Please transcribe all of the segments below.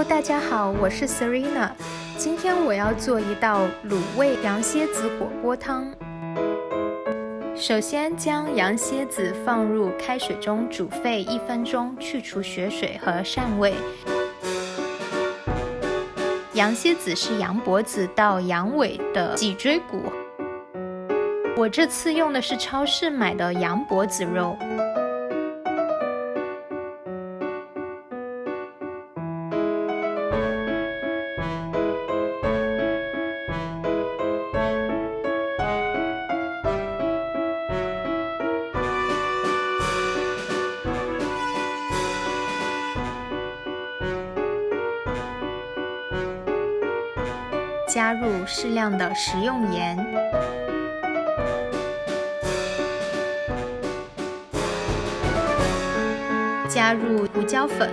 大家好，我是 Serena。今天我要做一道卤味羊蝎子火锅汤。首先将羊蝎子放入开水中煮沸1分钟，去除血水和膻味。羊蝎子是羊脖子到羊尾的脊椎骨，我这次用的是超市买的羊脖子肉。加入适量的食用盐，加入胡椒粉，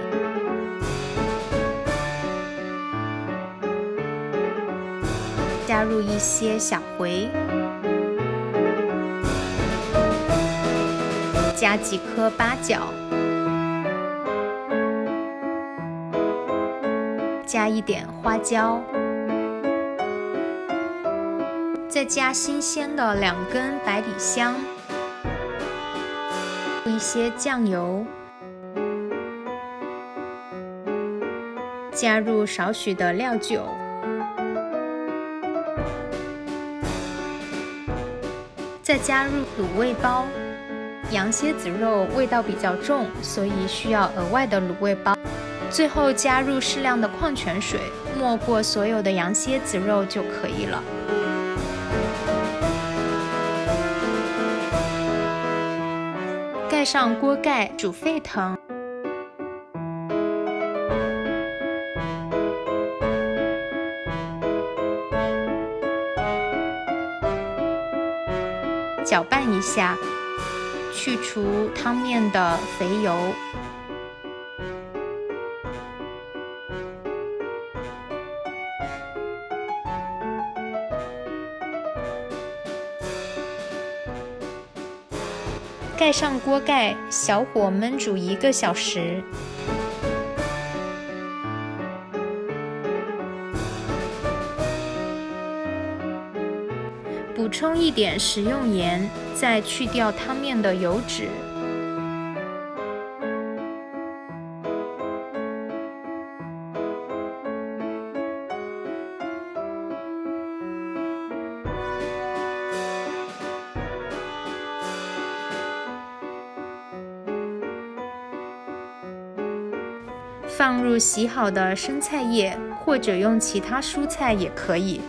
加入一些小茴，加几颗八角，加一点花椒，再加新鲜的2根百里香，一些酱油，加入少许的料酒，再加入卤味包。羊蝎子肉味道比较重，所以需要额外的卤味包。最后加入适量的矿泉水，没过所有的羊蝎子肉就可以了。盖上锅盖，煮沸腾。搅拌一下，去除汤面的肥油。盖上锅盖，小火焖煮1个小时。补充一点食用盐，再去掉汤面的油脂。放入洗好的生菜叶，或者用其他蔬菜也可以。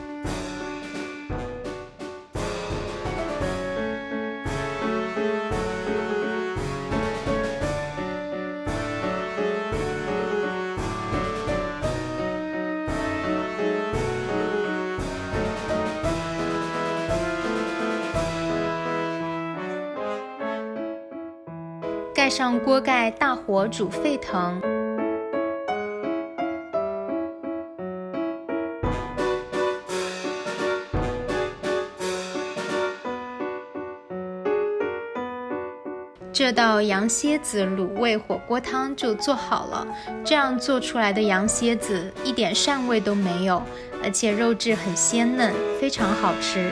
盖上锅盖，大火煮沸腾。这道羊蝎子卤味火锅汤就做好了。这样做出来的羊蝎子一点膻味都没有，而且肉质很鲜嫩，非常好吃。